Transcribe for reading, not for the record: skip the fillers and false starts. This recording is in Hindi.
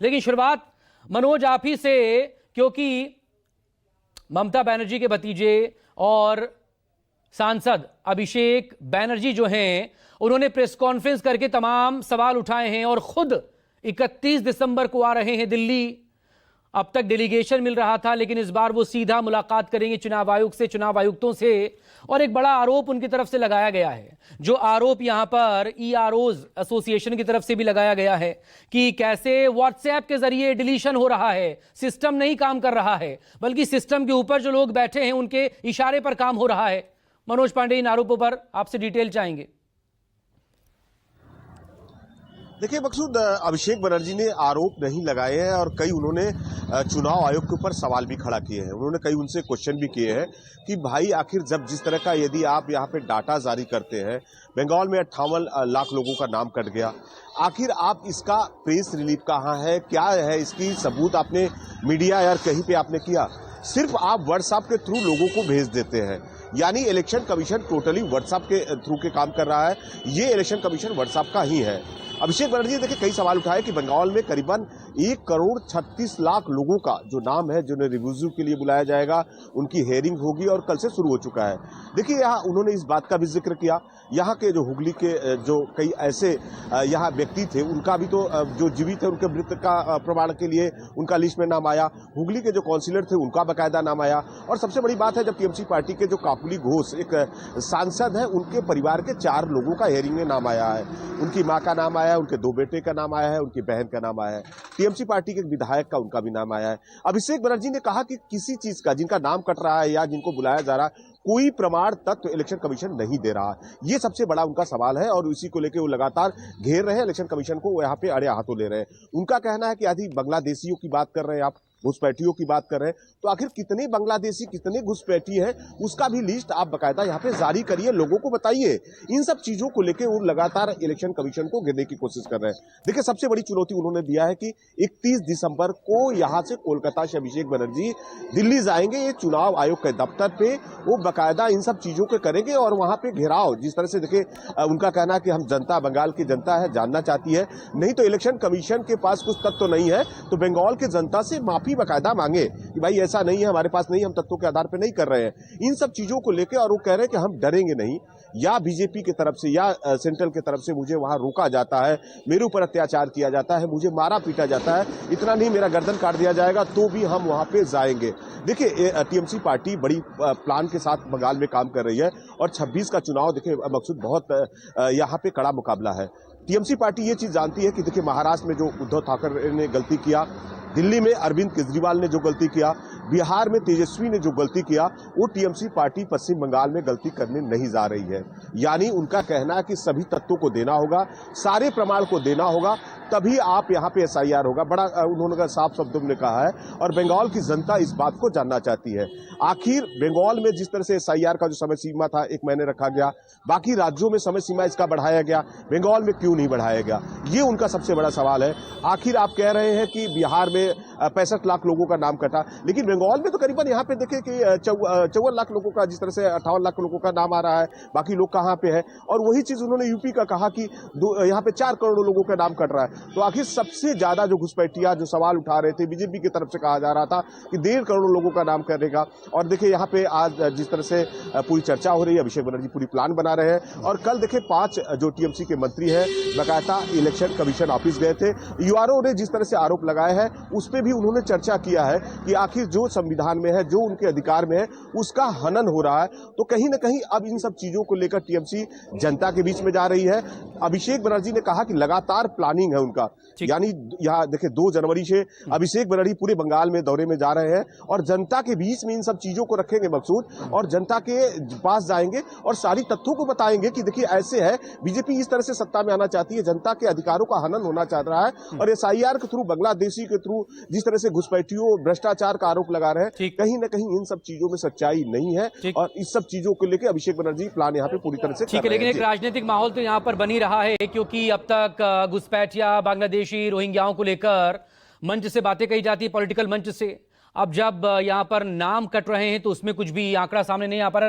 लेकिन शुरुआत मनोज आप ही से, क्योंकि ममता बनर्जी के भतीजे और सांसद अभिषेक बनर्जी जो हैं, उन्होंने प्रेस कॉन्फ्रेंस करके तमाम सवाल उठाए हैं और खुद 31 दिसंबर को आ रहे हैं दिल्ली। अब तक डेलीगेशन मिल रहा था, लेकिन इस बार वो सीधा मुलाकात करेंगे चुनाव आयोग से, चुनाव आयुक्तों से। और एक बड़ा आरोप उनकी तरफ से लगाया गया है, जो आरोप यहां पर EROs एसोसिएशन की तरफ से भी लगाया गया है कि कैसे व्हाट्सएप के जरिए डिलीशन हो रहा है, सिस्टम नहीं काम कर रहा है, बल्कि सिस्टम के ऊपर जो लोग बैठे हैं उनके इशारे पर काम हो रहा है। मनोज पांडे, इन आरोपों पर आपसे डिटेल चाहेंगे। देखिए मकसूद, अभिषेक बनर्जी ने आरोप नहीं लगाए हैं और कई उन्होंने चुनाव आयोग के ऊपर सवाल भी खड़ा किए हैं। उन्होंने कई उनसे क्वेश्चन भी किए हैं कि भाई आखिर जब जिस तरह का यदि आप यहाँ पे डाटा जारी करते हैं, बंगाल में 58 लाख लोगों का नाम कट गया, आखिर आप इसका प्रेस रिलीफ कहाँ है, क्या है इसकी सबूत आपने मीडिया या कहीं पे आपने किया? सिर्फ आप व्हाट्सएप के थ्रू लोगों को भेज देते हैं। यानी इलेक्शन कमीशन टोटली व्हाट्सएप के थ्रू के काम कर रहा है। ये इलेक्शन कमीशन व्हाट्सएप का ही है। अभिषेक बनर्जी देखिए कई सवाल उठाए कि बंगाल में करीबन 1,36,00,000 लोगों का जो नाम है, जिन्हें रिव्यू के लिए बुलाया जाएगा, उनकी हेयरिंग होगी और कल से शुरू हो चुका है। देखिए यहाँ उन्होंने इस बात का भी जिक्र किया, यहाँ के जो हुगली के जो कई ऐसे यहाँ व्यक्ति थे, उनका भी तो जो जीवित है उनके मृत्यु का प्रमाण के लिए उनका लिस्ट में नाम आया। हुगली के जो काउंसिलर थे उनका बाकायदा नाम आया। और सबसे बड़ी बात है, जब टीएमसी पार्टी के जो काकुली घोष एक सांसद है, उनके परिवार के 4 लोगों का हेयरिंग में नाम आया है। उनकी माँ का नाम आया है, उनके 2 बेटे का नाम आया है, उनकी बहन का नाम आया है, टीएमसी पार्टी के विधायक का उनका भी नाम आया है। अभिषेक बनर्जी ने कहा कि किसी चीज का जिनका नाम कट रहा है या जिनको बुलाया जा रहा है, कोई प्रमाण तत्व इलेक्शन कमीशन नहीं दे रहा। ये सबसे बड़ा उनका सवाल है और इसी को लेकर वो लगातार घेर रहे हैं इलेक्शन कमीशन को, वो यहाँ पे अड़े हाथों ले रहे हैं। उनका कहना है कि यदि बांग्लादेशियों की बात कर रहे हैं आप, घुसपैठियों की बात कर रहे हैं, तो आखिर कितने बांग्लादेशी, कितने घुसपैठी हैं, उसका भी लिस्ट आप बकायदा यहाँ पे जारी करिए, लोगों को बताइए। इन सब चीजों को लेकर वो लगातार इलेक्शन कमीशन को घेरने की कोशिश कर रहे हैं। देखिए सबसे बड़ी चुनौती उन्होंने दिया है कि 31 दिसंबर को यहाँ से कोलकाता से अभिषेक बनर्जी दिल्ली जाएंगे, ये चुनाव आयोग के दफ्तर पे वो बकायदा इन सब चीजों को करेंगे और वहां पे घेराव, जिस तरह से देखिए उनका कहना है कि हम जनता, बंगाल की जनता है, जानना चाहती है, नहीं तो इलेक्शन कमीशन के पास कुछ तथ्य नहीं है तो बंगाल की जनता से माफी बकायदा मांगे कि भाई ऐसा नहीं है, हमारे पास नहीं, हम तथ्यों के आधार पर नहीं कर रहे हैं। इन सब चीजों को लेकर और वो कह रहे हैं कि हम डरेंगे नहीं, या बीजेपी की तरफ से या सेंट्रल की तरफ से मुझे वहां रोका जाता है, मेरे ऊपर अत्याचार किया जाता है, मुझे मारा पीटा जाता है, इतना नहीं मेरा गर्दन काट दिया जाएगा तो भी हम वहां पे जाएंगे। देखिए टीएमसी पार्टी बड़ी प्लान के साथ बंगाल में काम कर रही है और 26 का चुनाव देखिए मकसूद बहुत यहाँ पे कड़ा मुकाबला है। टीएमसी पार्टी ये चीज जानती है कि देखिए महाराष्ट्र में जो उद्धव ठाकरे ने गलती किया, दिल्ली में अरविंद केजरीवाल ने जो गलती किया, बिहार में तेजस्वी ने जो गलती किया, वो टीएमसी पार्टी पश्चिम बंगाल में गलती करने नहीं जा रही है। यानी उनका कहना है कि सभी तत्वों को देना होगा, सारे प्रमाण को देना होगा, तभी आप यहाँ पे SIR होगा। बड़ा उन्होंने साफ शब्दों में कहा है और बंगाल की जनता इस बात को जानना चाहती है। आखिर बंगाल में जिस तरह से SIR का जो समय सीमा था 1 महीने रखा गया, बाकी राज्यों में समय सीमा इसका बढ़ाया गया, बंगाल में क्यों नहीं बढ़ाया गया? ये उनका सबसे बड़ा सवाल है। आखिर आप कह रहे हैं कि बिहार में 65 लाख लोगों का नाम कटा, लेकिन बंगाल में तो करीबन यहाँ पे देखिए कि 54 लाख लोगों का, जिस तरह से 58 लाख लोगों का नाम आ रहा है, बाकी लोग कहाँ पे है? और वही चीज उन्होंने यूपी का कहा कि यहाँ पे 4 करोड़ लोगों का नाम कट रहा है। तो आखिर सबसे ज्यादा जो घुसपैठिया जो सवाल उठा रहे थे, बीजेपी की तरफ से कहा जा रहा था कि 1.5 करोड़ लोगों का नाम करेगा। और देखिए यहाँ पे आज जिस तरह से पूरी चर्चा हो रही है, अभिषेक बनर्जी पूरी प्लान बना रहे हैं। और कल देखिए 5 जो टीएमसी के मंत्री हैं बकायदा इलेक्शन कमीशन ऑफिस गए थे। यूआरओ ने जिस तरह से आरोप लगाए हैं उस पर भी उन्होंने चर्चा किया है कि आखिर जो संविधान में है, जो उनके अधिकार में है, उसका हनन हो रहा है। तो कहीं ना कहीं अब इन सब चीजों को लेकर टीएमसी जनता के बीच में जा रही है। अभिषेक बनर्जी ने कहा कि लगातार प्लानिंग है उनका, यानी यहाँ देखिए 2 जनवरी से अभिषेक बनर्जी पूरे बंगाल में दौरे में जा रहे हैं और जनता के बीच में इन सब चीजों को रखेंगे मकसूद, और जनता के पास जाएंगे और सारी तथ्यों को बताएंगे कि देखिए ऐसे है, बीजेपी इस तरह से सत्ता में आना चाहती है, जनता के अधिकारों का हनन होना चाह रहा है और SIR के थ्रू, बांग्लादेशी के थ्रू जिस तरह से घुसपैठियों, भ्रष्टाचार का आरोप लगा रहे हैं, कहीं ना कहीं इन सब चीजों में सच्चाई नहीं है और इस सब चीजों को लेकर अभिषेक बनर्जी प्लान यहाँ पे पूरी तरह से ठीक है। लेकिन एक राजनीतिक माहौल तो यहाँ पर बनी रहा है, क्योंकि अब तक घुसपैठिया, बांग्लादेशी, रोहिंग्याओं को लेकर मंच से बातें कही जाती है, पॉलिटिकल मंच से। अब जब यहाँ पर नाम कट रहे हैं तो उसमें कुछ भी आंकड़ा सामने नहीं आ पा रहा।